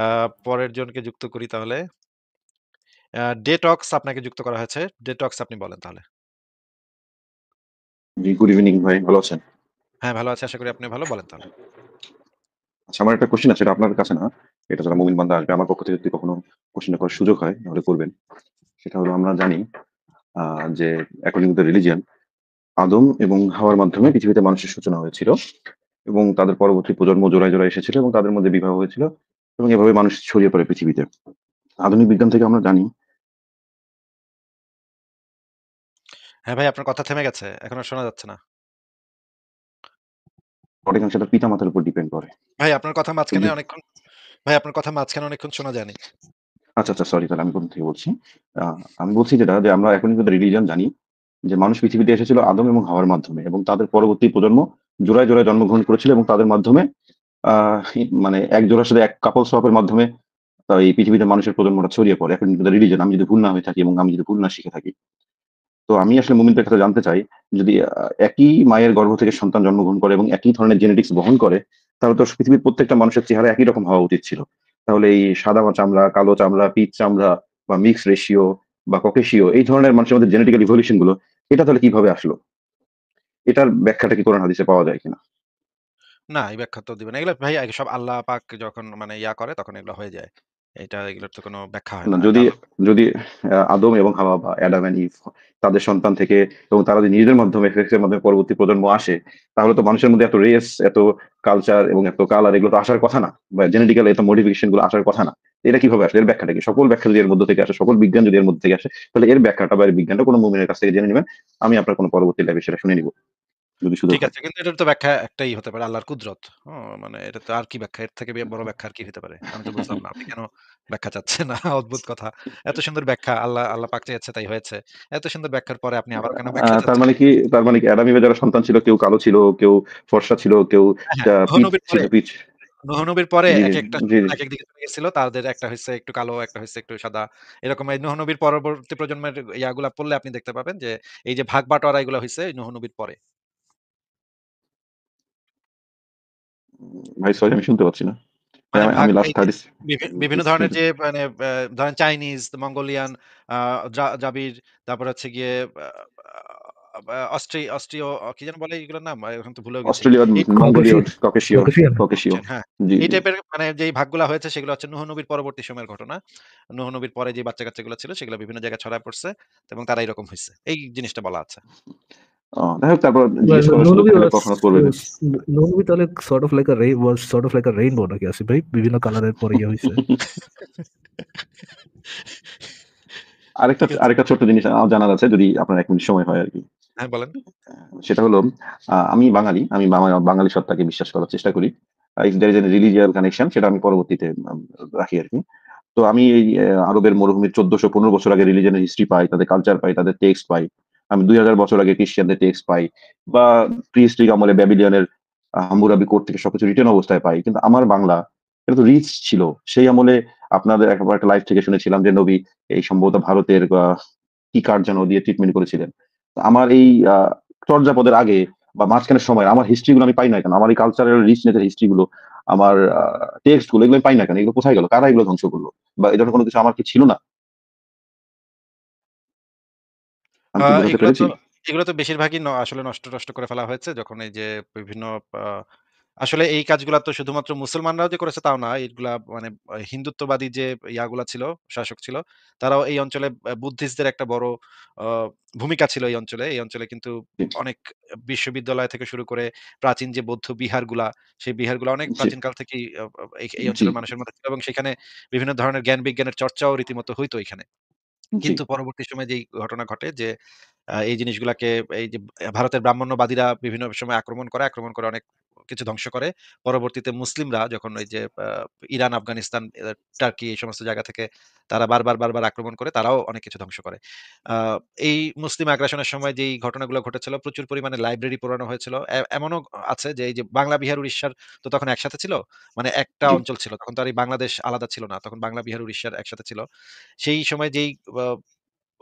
আ পরের জনকে যুক্ত করি তাহলে। ডেটক্স আপনাকে যুক্ত করা হয়েছে। ডেটক্স আপনি বলেন তাহলে। জি, গুড ইভিনিং ভাই। ভালো আছেন? হ্যাঁ, ভালো আছি। আশা করি আপনি ভালো। বলেন তাহলে। আচ্ছা, আমার একটা কোয়েশ্চেন আছে। এটা আপনার কাছে না। এটা যারা মুমিন বান্দা আসবে আমার পক্ষ থেকে যদি কখনো কোয়েশ্চেনটা করার সুযোগ হয় তাহলে করবেন। সেটা হলো আমরা জানি আ যে অ্যাকর্ডিং টু দ্যা রিলিজিয়ন আদম এবং হাওয়ার মাধ্যমে পৃথিবীতে মানুষের সূচনা হয়েছিল এবং তাদের পরবর্তী প্রজন্ম জোড়ায়, জোড়ায় এসেছিল এবং তাদের মধ্যে বিবাহ হয়েছিল এবং এভাবে মানুষ ছড়িয়ে পড়ে পৃথিবীতে। আধুনিক বিজ্ঞান থেকে আমরা জানি হ্যাঁ, ভাই আপনার কথা থেমে গেছে। এখন আর শোনা যাচ্ছে না। অনেকাংশে তার পিতা-মাতার উপর ডিপেন্ড করে। ভাই আপনার কথা তো মাঝখানে অনেকক্ষণ ভাই আপনার কথা মাঝখানে অনেকক্ষণ শোনা যায়নি। আচ্ছা, আচ্ছা, সরি তাহলে আমি প্রথম থেকে বলছি। আ আমি বলছি যেটা যে আমরা অ্যাকর্ডিং টু দ্যা রিলিজিয়ন জানি যে মানুষ পৃথিবীতে এসেছিল আদম এবং হাওয়ার মাধ্যমে এবং তাদের পরবর্তী প্রজন্ম জোড়ায়, জোড়ায় জন্মগ্রহণ করেছিল এবং তাদের মাধ্যমে আ মানে এক জোড়ার সাথে এক কাপল সোয়াপ এর মাধ্যমে এই পৃথিবীতে মানুষের প্রজন্মটা ছড়িয়ে পড়ে। অ্যাকর্ডিং টু দ্যা রিলিজিয়ন আমি যদি ভুল না হয়ে থাকি এবং আমি যদি ভুল না শিখে থাকি। তো আমি আসলে মুমিনদের কাছে জানতে চাই যদি একই মায়ের গর্ভ থেকে সন্তান জন্মগ্রহণ করে এবং একই ধরনের জেনেটিক্স বহন করে, তাহলে তো পৃথিবীর প্রত্যেকটা মানুষের চেহারা একই রকম হওয়া উচিত ছিল। তাহলে এই সাদা চামড়া, কালো চামড়া, পিচ চামড়া বা মিক্স রেশিও বা ককেশীয় এই ধরনের মানুষের মধ্যে জেনেটিক্যাল ইভোলিউশন গুলো এটা তাহলে কিভাবে আসলো? এটার ব্যাখ্যাটা কি কোরআন হাদিসে পাওয়া যায় কিনা? না, এই ব্যাখ্যা তো দিবে না। এগুলা ভাই আগে সব আল্লাহ পাক যখন মানে করে তখন এগুলো হয়ে যায়। এগুলোর তো কোনো ব্যাখ্যা হয় না না। এটা যদি আল্লাহ যদি আদম এবং হাওয়া বা অ্যাডাম অ্যান্ড ইভ তাদের সন্তান থেকে এবং তারা যদি নিজেদের মাধ্যমে সেক্স এর মাধ্যমে পরবর্তী প্রজন্ম আসে, তাহলে তো মানুষের মধ্যে এত রেস, এত কালচার এবং এত কালার এগুলো তো আসার কথা না। বা জেনেটিক্যাল এত মডিফিকেশন গুলো আসার কথা না। এটা কিভাবে আসলে? এর ব্যাখ্যাটা কি? সকল ব্যাখ্যা যদি এর মধ্য থেকে আসে, সকল বিজ্ঞান যদি এর মধ্যে থেকে আসে, তাহলে এর ব্যাখ্যাটা বা এর বিজ্ঞানটা কোন মুমিনের কাছ থেকে জেনে নিবেন। আমি আপনার কোন পরবর্তী লাইভে সেটা শুনে নিব। যদি সুযোগ ঠিক হয়। আছে। কিন্তু এটার তো ব্যাখ্যা একটাই হতে পারে আল্লাহর কুদরত। মানে এটা তো আর কি ব্যাখ্যা? এর থেকে বড় ব্যাখ্যা আর কি হতে পারে? আমি তো বুঝলাম না। আপনি কেন ব্যাখ্যা চাচ্ছেন? অদ্ভুত কথা। এত সুন্দর ব্যাখ্যা আল্লাহ পাক চেয়েছে তাই হয়েছে। এত সুন্দর ব্যাখ্যার পরে আপনি আবার কেন ব্যাখ্যা তার চাচ্ছেন? মানে কি তার মানে কি অ্যাডাম ইভের যারা সন্তান ছিল কেউ কালো ছিল, কেউ ফর্সা ছিল, কেউ হ্যাঁ, হ্যাঁ। নূহ পিচ নবীর পরে ছিল পিচ নবীর পরে জি, জি, একেকটা জি, সন্তান একেক দিকে চলে গেছিল। তাদের একটা হইছে একটু কালো, একটা হইছে একটু সাদা। এরকম এই নূহ নবীর পরবর্তী প্রজন্মের ইয়াগুলা পড়লে আপনি দেখতে পাবেন যে এই যে ভাগ বাটোয়ারা এগুলা হইছে নূহ নবীর পরে। ভাই সরি আমি শুনতে পাচ্ছি না। ভাই মানে আমি এই লাস্ট যে 30 বিভিন্ন প্লিজ ধরনের শুনতে যে মানে ধরেন চাইনিজ, মঙ্গোলিয়ান, আ জাবির, তারপরে হচ্ছে গিয়ে আ আ অস্ট্রিয় কি যেন বলে এগুলোর নাম? এখন তো ভুলেও গেছি। অস্ট্রেলিয়ান, এই মঙ্গোলীয়, Caucasian, ককেশীয়, Caucasian. ককেশীয়। হ্যাঁ, জি, এই জি। টাইপের মানে যেই ভাগগুলা হয়েছে সেগুলো হচ্ছে নূহ নবীর পরবর্তী সময়ের ঘটনা। নূহ নবীর পরে যে বাচ্চা-কাচ্চাগুলো ছিল সেগুলো বিভিন্ন জায়গায় ছড়ায় পড়ছে এবং তারা এরকম হইছে। এই জিনিসটা বলা আছে। যাই হোক তারপর Well, জিজ্ঞেস করার সুযোগ Nonobi থাকলে was কখনো করবেন। Nonobi তাহলে sort of like a was sort of like a rainbow নাকি আসিফ ভাই বিভিন্ন কালারের পরে ইয়ে হইছে। আরেকটা ঠিক আছে। আরেকটা ছোট্ট জিনিস আমার জানার আছে যদি আপনার ১ মিনিট সময় হয় আরকি। হ্যাঁ, বলেন। সেটা হলো আমি বাঙালি। আমি বাঙালি সত্তাকে বিশ্বাস করার চেষ্টা করি। if there is any religious connection সেটা আমি পরবর্তীতে রাখি আরকি। তো আমি এই আরবের মরুভূমির ১৪১৫ বছর আগে রিলিজিয়ন এর হিস্ট্রি পাই, তাদের কালচার পাই, তাদের টেক্সট পাই। আমি ২০০০ বছর আগে খ্রিস্টানদের টেক্সট পাই বা প্রি-হিস্টরিক আমলে ব্যাবিলিয়নের হাম্মুরাবি কোড থেকে সবকিছু রিটেন অবস্থায় পাই। কিন্তু আমার বাংলা এটা তো রিচ ছিল। সেই আমলে আপনাদের একটা লাইভ থেকে শুনেছিলাম যে নবী এই সম্ভবত ভারতের কি কার্ড যেন দিয়ে ট্রিটমেন্ট করেছিলেন। তো আমার এই আ চর্যাপদের আগে বা মাঝখানের সময় আমার হিস্ট্রি গুলো আমি পাই না কেন? আমার এই কালচারাল রিচনেস এর হিস্ট্রি গুলো, আমার টেক্সট গুলো এগুলো আমি পাই না কেন? এগুলো কোথায় গেল? কারা এগুলো ধ্বংস করল? বা এ ধরনের কোন কিছু আমার কি ছিল না? আমি আ কি বোঝাতে এগুলো তো পেরেছি? এগুলো তো বেশিরভাগই আসলে নষ্ট-টষ্ট করে ফেলা হয়েছে যখন এই যে বিভিন্ন আ আসলে এই কাজগুলা তো শুধুমাত্র মুসলমানরাও যে করেছে তাও না। এগুলা মানে হিন্দুত্ববাদী যে ইয়াগুলা ছিল, শাসক ছিল, তারাও এই অঞ্চলে বুদ্ধিস্টদের একটা বড় আ ভূমিকা ছিল এই অঞ্চলে। এই অঞ্চলে কিন্তু জি, অনেক বিশ্ববিদ্যালয় থেকে শুরু করে প্রাচীন যে বৌদ্ধ বিহারগুলা, সেই বিহারগুলা অনেক জি, প্রাচীনকাল থেকেই এই জি, অঞ্চলের মানুষের মধ্যে ছিল এবং সেখানে বিভিন্ন ধরনের জ্ঞান-বিজ্ঞানের চর্চাও রীতিমতো হইতো এখানে। জি, কিন্তু পরবর্তী সময়ে যেই ঘটনা ঘটে যে এই জিনিসগুলাকে এই যে ভারতের ব্রাহ্মণ্যবাদীরা বিভিন্ন সময় আক্রমণ করে অনেক কিছু ধ্বংস করে। পরবর্তীতে মুসলিমরা যখন ওই যে ইরান, আফগানিস্তান, টার্কি এই সমস্ত জায়গা থেকে তারা বারবার আক্রমণ করে তারাও অনেক কিছু ধ্বংস করে। আ এই মুসলিম আগ্রাসনের সময় যেই ঘটনাগুলো ঘটেছিল প্রচুর পরিমাণে লাইব্রেরি পোড়ানো হয়েছিল। এমনও আছে যে এই যে বাংলা, বিহার, উড়িষ্যার তো তখন একসাথে ছিল। মানে একটা জি, অঞ্চল ছিল। তখন তো আর এই বাংলাদেশ আলাদা ছিল না। তখন বাংলা, বিহার, উড়িষ্যার একসাথে ছিল। সেই সময় যেই আ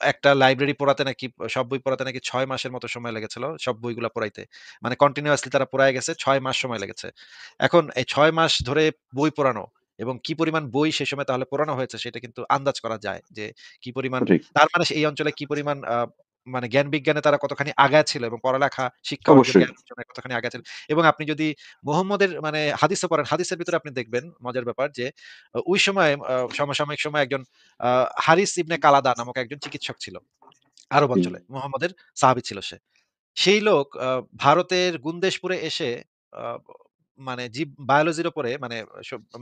একটা লাইব্রেরি পড়াতে নাকি সব বই পড়াতে নাকি ৬ মাসের মতো সময় লেগেছিল। সব বইগুলা পড়াইতে। মানে কন্টিনিউয়াসলি তারা পড়ায় গেছে ৬ মাস সময় লেগেছে। এখন এই ৬ মাস ধরে বই পড়ানো, এবং কি পরিমাণ বই সে সময় তাহলে পোড়ানো হয়েছে সেটা কিন্তু আন্দাজ করা যায় যে কি পরিমাণ, সঠিক। তার মানে এই অঞ্চলে কি পরিমাণ মানে জ্ঞান বিজ্ঞানে তারা কতখানি আগায় ছিল এবং পড়ালেখা, শিক্ষা অর্জন, অবশ্যই। জ্ঞান অর্জনে কতখানি আগায় ছিল। এবং আপনি যদি মুহাম্মদের মানে হাদিসও পড়েন, হাদিসের ভিতরে আপনি দেখবেন মজার ব্যাপার যে ওই সময় সমসাময়িক সময়ে একজন হারিস ইবনে কালাদা নামক একজন চিকিৎসক ছিল আরব জি, অঞ্চলে। মুহাম্মদের সাহাবী ছিল সে। সেই লোক ভারতের গুন্দেশপুরে এসে আ মানে জীব বায়োলজির উপরে মানে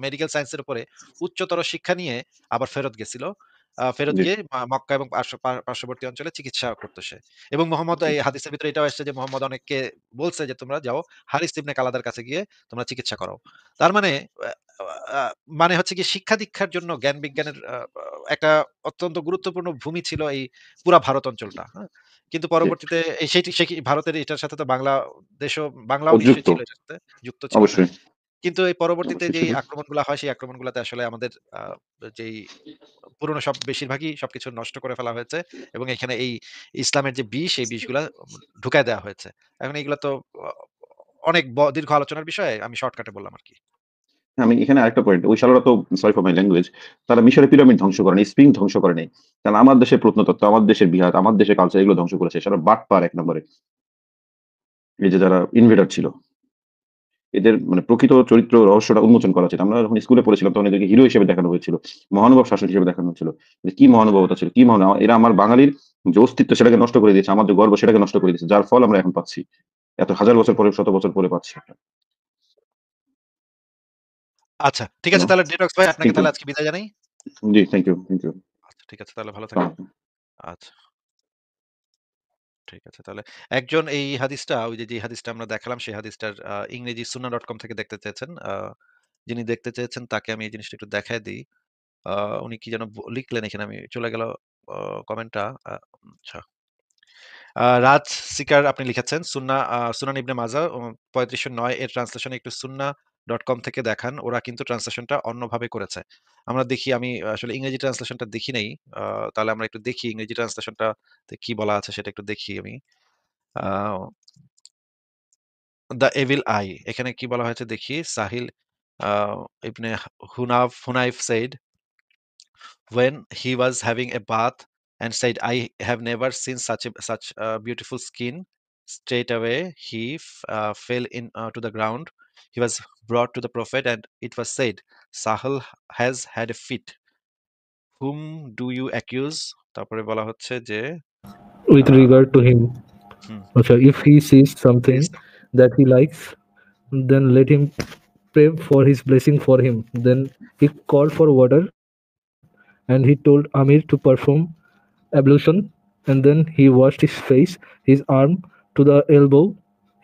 মেডিকেল সায়েন্স এর উপরে উচ্চতর শিক্ষা নিয়ে আবার ফেরত গেছিল। ফেরত জি, গিয়ে মক্কা এবং পার্শ্ববর্তী অঞ্চলে চিকিৎসা করত সে। এবং মোহাম্মদ জি, এই হাদিসের ভিতরে এটাও এসেছে যে মোহাম্মদ অনেককে বলছে যে, "তোমরা যাও হারিস ইবনে কালাদার কাছে গিয়ে তোমরা চিকিৎসা করাও।" তার মানে আ মানে হচ্ছে গিয়ে শিক্ষা-দীক্ষার জন্য জ্ঞান বিজ্ঞানের একটা অত্যন্ত গুরুত্বপূর্ণ ভূমি ছিল এই পুরা ভারত অঞ্চলটা। হ্যাঁ? কিন্তু জি। পরবর্তীতে এই সেটি সে কি ভারতের এটার সাথে তো বাংলাও উদ্যুক্ত। নিশ্চয়ই ছিল এটার সাথে, যুক্ত ছিল, হ্যাঁ। অবশ্যই, কিন্তু এই পরবর্তীতে অবশ্যই যেই ছিল। আক্রমণগুলা হয় সেই আক্রমণগুলাতে আসলে আমাদের যেই পুরনো বেশিরভাগই সবকিছু নষ্ট করে ফেলা হয়েছে এবং এখানে এই ইসলামের যে বিষ, এই বিষগুলা ঢুকায় দেওয়া হয়েছে। এখন এগুলা তো অ অনেক দীর্ঘ আলোচনার বিষয়। আমি শর্টকাটে বললাম আরকি। হ্যাঁ, আমি এখানে আরেকটা পয়েন্ট। ওই শালারা তো সরি ফর মাই ল্যাঙ্গুয়েজ। তারা মিশরের পিরামিড ধ্বংস করে নাই, স্প্রিং ধ্বংস করে নাই। কারণ আমার দেশের প্রত্নতত্ত্ব, আমার দেশের বিহার, আমার দেশের কালচার এগুলো ধ্বংস করেছে। শালা বাটপার ১ নম্বরে। এই যে যারা ইনভেডার ছিল। এদের মানে প্রকৃত চরিত্র রহস্যটা উন্মোচন করা উচিত। আমরা যখন স্কুলে পড়েছিলাম তখন এদেরকে হিরো হিসেবে দেখানো হয়েছিল। মহানুভব শাসক হিসেবে দেখানো হয়েছিল। যে কি মহানুভবতা ছিল, কি এরা আমার বাঙালির যে অস্তিত্ব সেটাকে নষ্ট করে দিয়েছে। আমার যে গর্ব সেটাকে নষ্ট করে দিয়েছে। যার ফল আমরা এখন পাচ্ছি। এত হাজার বছর পরে, শত বছর পরে পাচ্ছি আমরা। আচ্ছা, ঠিক ইউ আছে নো? তাহলে ডিটক্স ভাই আপনাকে থ্যাংক ইউ। তাহলে আজকে বিদায় জানাই। জি, থ্যাংক ইউ, থ্যাংক ইউ। আচ্ছা ঠিক আছে তাহলে ভালো থাকবেন। সালাম। আচ্ছা। ঠিক আছে তাহলে। একজন এই হাদিসটা ওই যে হাদিসটা আমরা দেখালাম সেই হাদিসটার ইংরেজি sunnah.com থেকে দেখতে চেয়েছেন। যিনি দেখতে চেয়েছেন তাকে আমি এই জিনিসটা একটু দেখায় দেই। আ উনি কি যেন লিখলেন এখানে আমি চলে গেল কমেন্টটা। আচ্ছা। রাজ সিকার আপনি লিখেছেন সুনান ইবনে মাজাহ ৩৫০৯ এর ট্রান্সলেশন একটু sunnah.com থেকে দেখান। ওরা কিন্তু ট্রান্সলেশনটা অন্যভাবে করেছে। আমরা দেখি আমি আসলে ইংরেজি ট্রান্সলেশনটা দেখি নাই। আ তাহলে আমরা একটু দেখি ইংরেজি ট্রান্সলেশনটাতে কি বলা আছে সেটা একটু দেখি আমি। আ দ্য এভিল আই এখানে কি বলা হয়েছে দেখি। সাহিল আ ইবনে Hunaif said when he was having a bath and said, "I have never seen such a beautiful skin." Straight away he fell in to the ground. He was brought to the prophet, and it was said, "Sahel has had a fit. Whom do you accuse?" তারপরে বলা হচ্ছে যে with ah, regard to him. Hmm, Okay, if he sees something please. that he likes, then let him pray for his blessing for him. Then he called for water and he told Amir to perform ablution. And then he washed his face, his arm to the elbow,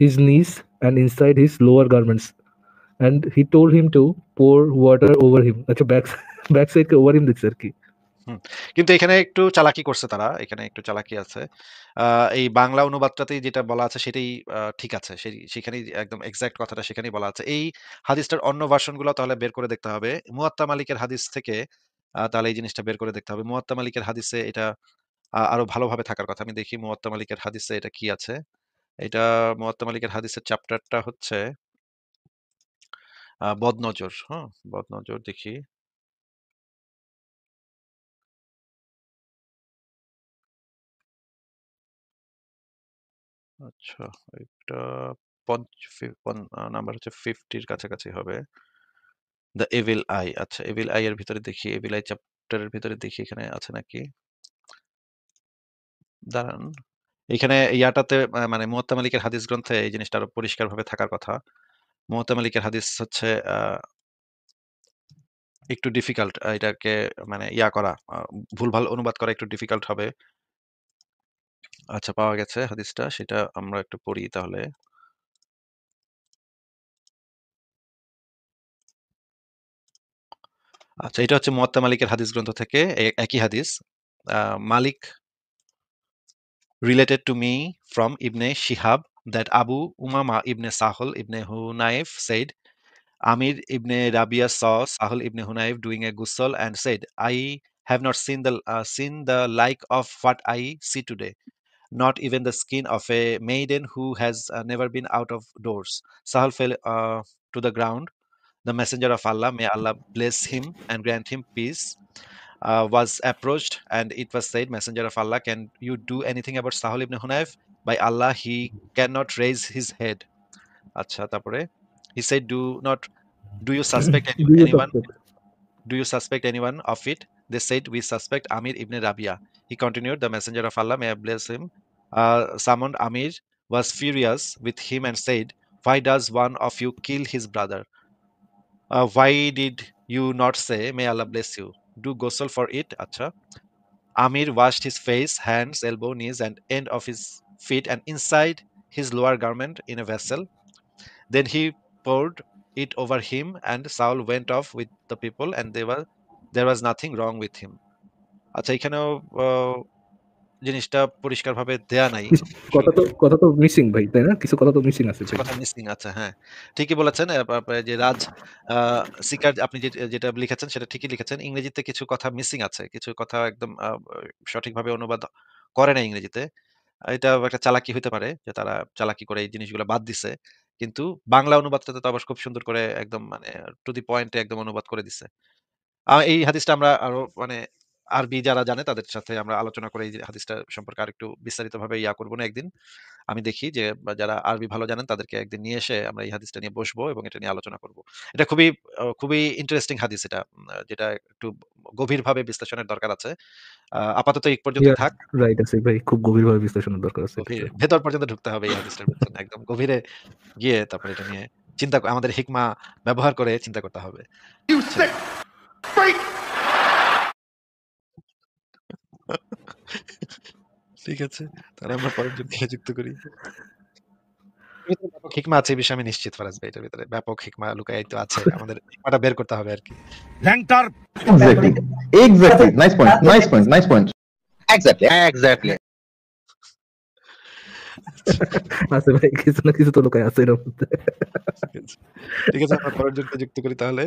his knees, and inside his lower garments. And he told him to pour water over him. আচ্ছা backside কে over him দিচ্ছে আর কি। হুম। কিন্তু এখানে একটু চালাকি করছে তারা। এখানে একটু চালাকি আছে। আ এই বাংলা অনুবাদটাতেই যেটা বলা আছে সেটাই ঠিক আছে। সেখানেই একদম এক্সাক্ট কথাটা সেখানেই বলা আছে। এই হাদিসটার অন্য ভার্সন গুলো তাহলে বের করে দেখতে হবে। মুয়াত্তা মালিকের হাদিস থেকে তাহলে এই জিনিসটা বের করে দেখতে হবে। মুয়াত্তা মালিকের হাদিসে এটা আরো ভালোভাবে থাকার কথা। আমি দেখি মুয়াত্তা মালিকের হাদিসে এটা কি আছে। এটা মুয়াত্তা মালিকের হাদিসের চ্যাপ্টারটা হচ্ছে বদনজর, হ্যাঁ? বদনজর দেখি। আচ্ছা, এটা পঞ্চ ফি পন আ নাম্বার হচ্ছে 50 র কাছাকাছি হবে। দ্য এভিল আই আচ্ছা, এভিল আই এর ভিতরে দেখি, এভিল আই চ্যাপ্টারের ভিতরে দেখি এখানে আছে নাকি? দাঁড়ান। এখানে ইয়াটাতে মানে মুয়াত্তা মালিকের হাদিস গ্রন্থে এই জিনিসটা আরো পরিষ্কারভাবে থাকার কথা। মুয়াত্তা মালিকের হাদিস হচ্ছে একটু ডিফিকাল্ট এটাকে মানে করা ভুলভাল অনুবাদ করা একটু ডিফিকাল্ট হবে। আচ্ছা পাওয়া গেছে হাদিসটা, সেটা আমরা একটু পড়ি তাহলে। আচ্ছা, এটা হচ্ছে মুয়াত্তা মালিকের হাদিস গ্রন্থ থেকে একই হাদিস। মালিক related to me from Ibn Shihab that Abu Umama ibn Sahal ibn Hunayf said, Amir ibn Rabia saw Sahal ibn Hunayf doing a ghusl and said, I have not seen the like of what I see today, not even the skin of a maiden who has never been out of doors. Sahal fell to the ground. the messenger of Allah, may Allah bless him and grant him peace, was approached, and it was said, Messenger of Allah, can you do anything about Sahal ibn Hunayf? By Allah, he cannot raise his head. Acha, tapore he said, do you suspect Do you anyone? suspect? Do you suspect anyone of it? They said, we suspect Amir ibn Rabia. He continued, the Messenger of Allah, may I bless him, summoned Amir, was furious with him and said, why does one of you kill his brother? Why did you not say, may Allah bless you? Do ghusl for it. Acha. Amir washed his face, hands, elbow, knees, and end of his feet and inside his lower garment in a vessel. Then he poured it over him, and Saul went off with the people, and there was nothing wrong with him. আচ্ছা, এখানেও জিনিসটা পরিষ্কারভাবে দেয়া নাই। কথা তো missing ভাই, তাই না? কিছু কথা তো মিসিং আছে কিছু ভাই। কথা মিসিং আছে, হ্যাঁ। ঠিকই বলেছেন। যে রাজ সিকার আপনি যেটা লিখেছেন সেটা ঠিকই লিখেছেন। ইংরেজিতে কিছু কথা মিসিং আছে। কিছু কথা একদম সঠিকভাবে অনুবাদ করে নাই ইংরেজিতে। এটা একটা চালাকি হইতে পারে যে তারা চালাকি করে এই জিনিসগুলো বাদ দিছে। কিন্তু বাংলা অনুবাদটাতে তো আবার খুব সুন্দর করে একদম মানে টু দি পয়েন্টে একদম অনুবাদ করে দিছে। এই হাদিসটা আমরা আরো মানে আরবি যারা জানে তাদের সাথে আমরা আলোচনা করে এই যে হাদিসটা সম্পর্কে আরেকটু বিস্তারিতভাবে করব না একদিন। আমি দেখি যে যারা আরবি ভালো জানেন তাদেরকে একদিন নিয়ে এসে আমরা এই হাদিসটা নিয়ে বসবো এবং এটা নিয়ে আলোচনা করব। এটা খুবই ইন্টারেস্টিং হাদিস এটা। যেটা একটু গভীরভাবে বিশ্লেষণের দরকার আছে। আপাতত এই পর্যন্তই থাক। রাইট আছে ভাই, খুব গভীরভাবে বিশ্লেষণের দরকার আছে গভীর এটাতে। ভেতর পর্যন্ত ঢুকতে হবে এই হাদিসটার পেছনে। একদম গভীরে গিয়ে তারপরে এটা নিয়ে আমাদের হিকমা ব্যবহার করে চিন্তা করতে হবে। You sick freak! ঠিক আছে। তাহলে আমরা পরের জনকে যুক্ত করি। ব্যাপক হিকমা আছে এই বিষয়ে আমি নিশ্চিত ফরাজ ভাই, এটার ভিতরে ব্যাপক হিকমা লুকায়িত আছে। আমাদের হিকমাটা বের করতে হবে আরকি। ল্যাংটার Exactly. Nice point. Exactly. আছে ভাই, কিছু না কিছু তো লুকায় আছে এর মধ্যে। ঠিক আছে, আমরা পরের জনকে যুক্ত করি তাহলে।